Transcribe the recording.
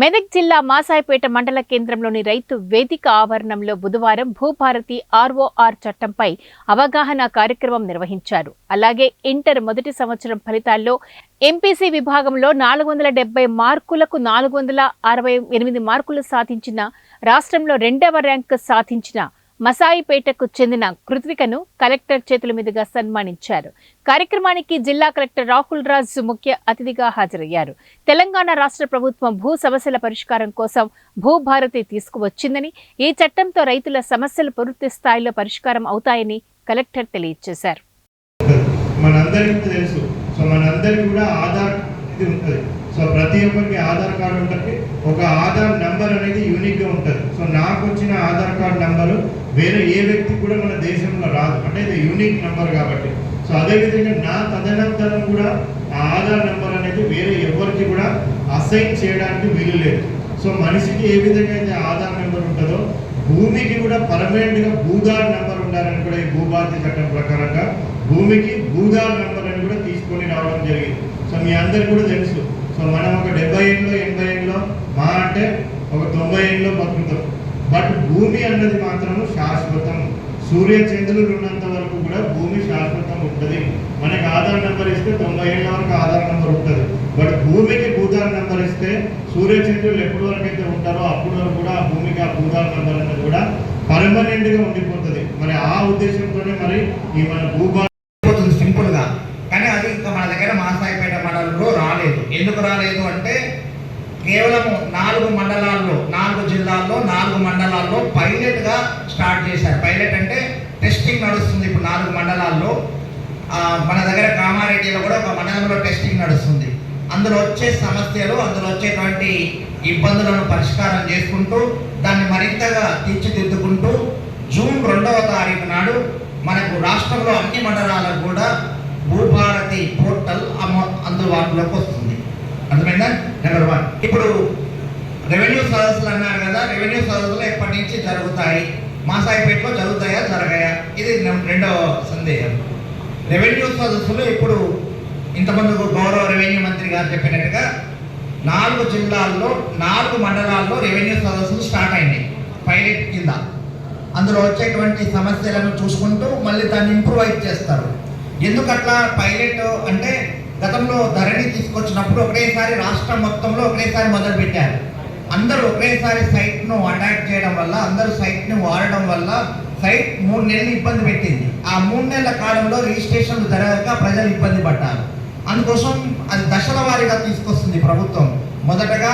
మెదక్ జిల్లా మాసాయిపేట మండల కేంద్రంలోని రైతు వేదిక ఆవరణంలో బుధవారం భూభారతి ఆర్ఓఆర్ చట్టంపై అవగాహన కార్యక్రమం నిర్వహించారు. అలాగే ఇంటర్ మొదటి సంవత్సరం ఫలితాల్లో ఎంపీసీ విభాగంలో 470 మార్కులకు 468 మార్కులు సాధించిన రాష్ట్రంలో 2వ ర్యాంకు సాధించిన మసాయిపేటకు చెందిన కృత్వికను కలెక్టర్ చేతుల మీదుగా సన్మానించారు. కార్యక్రమానికి జిల్లా కలెక్టర్ రాహుల్ రాజ్ ముఖ్య అతిథిగా హాజరయ్యారు. తెలంగాణ రాష్ట్ర ప్రభుత్వం భూ సమస్యల పరిష్కారం కోసం భూభారతి తీసుకువచ్చిందని, ఈ చట్టంతో రైతుల సమస్యలు పూర్తి స్థాయిలో పరిష్కారం అవుతాయని కలెక్టర్ తెలియజేశారు. ప్రతి ఒక్కరికి ఆధార్ కార్డు ఉంటుంది. ఒక ఆధార్ నంబర్ అనేది యూనిక్ గా ఉంటుంది. నాకు వచ్చిన ఆధార్ కార్డు నంబరు వేరే ఏ వ్యక్తి కూడా మన దేశంలో రాదు, అంటే ఇది యూనిక్ నంబర్ కాబట్టి. అదేవిధంగా నా తదనంతరం కూడా ఆ ఆధార్ నంబర్ అనేది వేరే ఎవరికి కూడా అసైన్ చేయడానికి వీలు లేదు. మనిషికి ఏ విధంగా అయితే ఆధార్ నెంబర్ ఉంటుందో భూమికి కూడా పర్మనెంట్ గా భూదార్ నెంబర్ ఉండాలని కూడా ఈ భూభారతి చట్టం ప్రకారంగా భూమికి భూదార్ నెంబర్ అని కూడా తీసుకొని రావడం జరిగింది. మీ అందరికి కూడా తెలుసు, మనం ఒక 70 ఏళ్ళలో 80 ఏళ్ళలో మా అంటే ఒక 90 ఏళ్ళలో బతుకుతాం. బట్ భూమి అన్నది మాత్రము శాశ్వతం. సూర్య చంద్రులు ఉన్నంత వరకు కూడా భూమి శాశ్వతం ఉంటుంది. మనకి ఆధార్ నెంబర్ ఇస్తే 90 ఏళ్ళ వరకు ఆధార్ నెంబర్ ఉంటుంది. బట్ భూమికి భూధార్ నెంబర్ ఇస్తే సూర్య చంద్రులు ఎప్పటి వరకు అయితే ఉంటారో అప్పటి వరకు కూడా ఆ భూమికి ఆ భూధార్ నెంబర్ అనేది కూడా పర్మనెంట్ గా ఉండిపోతుంది. మరి ఆ ఉద్దేశంతోనే మరి ఈ మన భూభారతి సింపుల్ గా, కానీ అది ఇంకా మన దగ్గర మాసాయిపేట మండలంలో రాలేదు. ఎందుకు రాలేదు అంటే కేవలం 4 మండలాల్లో 4 జిల్లాల్లో 4 మండలాల్లో పైలట్ గా స్టార్ట్ చేశారు. పైలట్ అంటే టెస్టింగ్ నడుస్తుంది. ఇప్పుడు 4 మండలాల్లో మన దగ్గర కామారెడ్డిలో కూడా ఒక మండలంలో టెస్టింగ్ నడుస్తుంది. అందులో వచ్చే సమస్యలు, అందులో వచ్చేటువంటి ఇబ్బందులను పరిష్కారం చేసుకుంటూ దాన్ని మరింతగా తీర్చిదిద్దుకుంటూ జూన్ 2వ తారీఖు నాడు మనకు రాష్ట్రంలో అన్ని మండలాలకు కూడా భూభారతి పోర్టల్ అందుబాటులోకి వస్తుంది. అర్థమైందా? నెంబర్ 1. ఇప్పుడు రెవెన్యూ సదస్సులు అన్నారు కదా, రెవెన్యూ సదస్సులు ఎప్పటి నుంచి జరుగుతాయి, మాసాయిపేటలో జరుగుతాయా జరగాయా, ఇది 2వ సందేహం. రెవెన్యూ సదస్సులు ఇప్పుడు ఇంతమంది గౌరవ రెవెన్యూ మంత్రి గారు చెప్పినట్టుగా 4 జిల్లాల్లో 4 మండలాల్లో రెవెన్యూ సదస్సులు స్టార్ట్ అయినాయి పైలట్ కింద. అందులో వచ్చేటువంటి సమస్యలను చూసుకుంటూ మళ్ళీ దాన్ని ఇంప్రూవైజ్ చేస్తారు. ఎందుకట్లా పైలట్ అంటే గతంలో ధరణి తీసుకొచ్చినప్పుడు ఒకటేసారి రాష్ట్రం మొత్తంలో ఒకటేసారి మొదలు పెట్టారు. అందరూ ఒకేసారి సైట్ను అటాక్ చేయడం వల్ల, అందరూ సైట్ను వాడడం వల్ల సైట్ 3 నెలలు ఇబ్బంది పెట్టింది. ఆ 3 నెలల కాలంలో రిజిస్ట్రేషన్లు జరగక ప్రజలు ఇబ్బంది పడ్డారు. అందుకోసం అది దశల వారీగా తీసుకొస్తుంది ప్రభుత్వం. మొదటగా